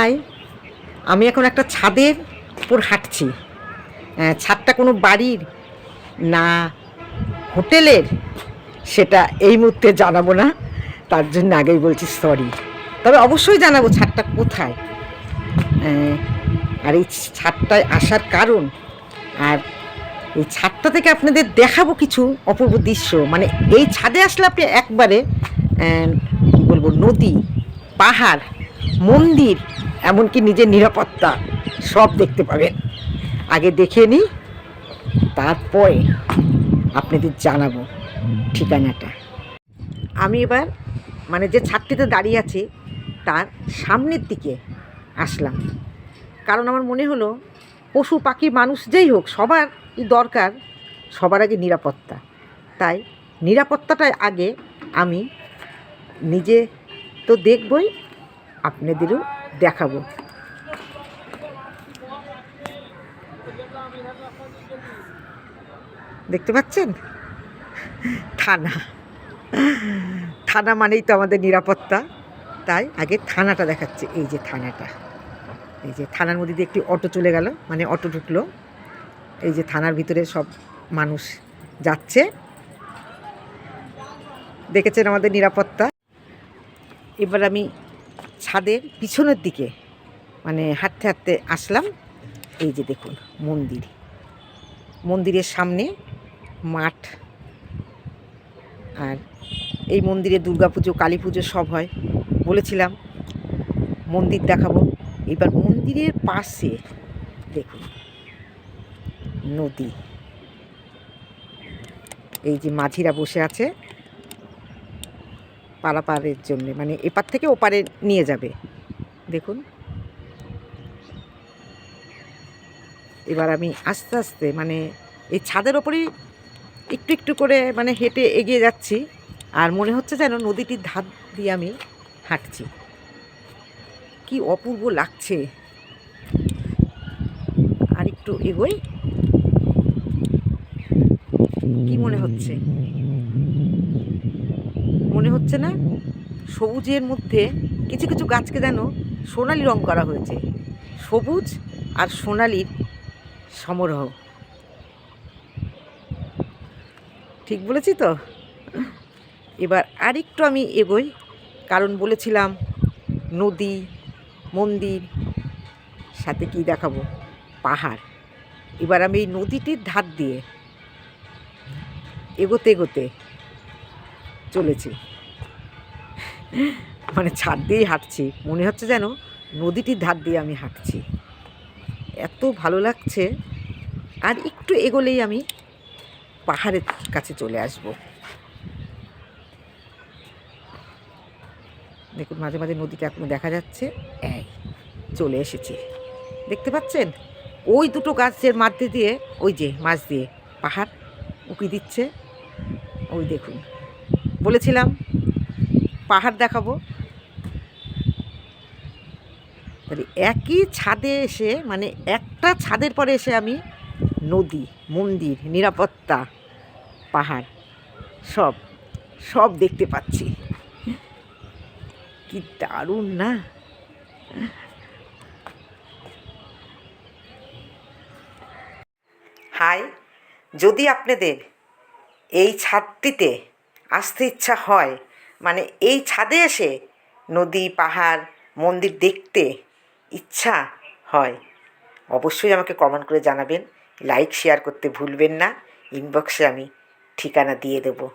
High, আমি এখন একটা ছাদের উপর হাঁটছি। ছাদটা কোনো বাড়ির না হোটেলের সেটা এই মুহূর্তে জানাবো না, তার জন্য আগেই বলছি সরি। তবে অবশ্যই জানাবো ছাদটা কোথায়, আর এই ছাদটায় আসার কারণ, আর এই ছাদটা থেকে আপনাদের দেখাবো কিছু অপূর্ব দৃশ্য। মানে এই ছাদে আসলে আপনি একবারে কী বলবো, নদী, পাহাড়, মন্দির, এমনকি নিজের নিরাপত্তা সব দেখতে পাবেন। আগে দেখে নিই, তারপরে আপনাদের জানাবো ঠিকানাটা। আমি এবার মানে যে ছাদটিতে দাঁড়িয়ে আছি তার সামনের দিকে আসলাম, কারণ আমার মনে হলো পশু পাখি মানুষ যেই হোক সবারই দরকার সবার আগে নিরাপত্তা। তাই নিরাপত্তাটাই আগে আমি নিজে তো দেখবই, আপনাদেরও দেখাবো। দেখতে পাচ্ছেন থানা, থানা মানেই তো আমাদের নিরাপত্তা, তাই আগে থানাটা দেখাচ্ছে। এই যে থানাটা, এই যে থানার মধ্যে দিয়ে একটি অটো চলে গেল, মানে অটো ঢুকলো। এই যে থানার ভিতরে সব মানুষ যাচ্ছে, দেখেছেন আমাদের নিরাপত্তা। এবার আমি ছাদের পিছনের দিকে মানে হাঁটতে হাঁটতে আসলাম। এই যে দেখুন মন্দির, মন্দিরের সামনে মাঠ, আর এই মন্দিরে দুর্গাপুজো, কালী পুজো সব হয়। বলেছিলাম মন্দির দেখাবো। এবার মন্দিরের পাশে দেখুন নদী, এই যে মাঝিরা বসে আছে পারাপারের জন্য, মানে এপার থেকে ওপারে নিয়ে যাবে। দেখুন এবার আমি আস্তে আস্তে মানে এই ছাদের ওপরেই একটু একটু করে মানে হেঁটে এগিয়ে যাচ্ছি, আর মনে হচ্ছে যেন নদীটির ধার দিয়ে আমি হাঁটছি। কি অপূর্ব লাগছে। আর একটু এগোই, কি মনে হচ্ছে, মনে হচ্ছে না সবুজের মধ্যে কিছু কিছু গাছকে যেন সোনালি রং করা হয়েছে, সবুজ আর সোনালির সমারোহ। ঠিক বলেছি তো? এবার আরেকটু আমি এগোই, কারণ বলেছিলাম নদী, মন্দির, সাথে কি দেখাবো, পাহাড়। এবার আমি এই নদীটির ধার দিয়ে এগোতে এগোতে চলেছি, মানে ছাদ দিয়েই হাঁটছি, মনে হচ্ছে যেন নদীটির ধার দিয়ে আমি হাঁটছি। এত ভালো লাগছে। আর একটু এগোলেই আমি পাহাড়ের কাছে চলে আসব। দেখুন মাঝে মাঝে নদীটা এখন দেখা যাচ্ছে। এই চলে এসেছি, দেখতে পাচ্ছেন ওই দুটো গাছের মাঝে দিয়ে, ওই যে মাছ দিয়ে পাহাড় উঁকি দিচ্ছে। ওই দেখুন, বলেছিলাম পাহাড় দেখাবো। তাহলে একই ছাদে এসে, মানে একটা ছাদের পরে এসে আমি নদী, মন্দির, নিরাপত্তা, পাহাড় সব সব দেখতে পাচ্ছি। কি দারুণ না? হাই, যদি আপনাদের এই ছাদটিতে আসতে ইচ্ছা হয়, মানে এই ছাদে এসে নদী, পাহাড়, মন্দির দেখতে ইচ্ছা হয়, অবশ্যই আমাকে কমেন্ট করে জানাবেন। লাইক শেয়ার করতে ভুলবেন না। ইনবক্সে আমি ঠিকানা দিয়ে দেবো।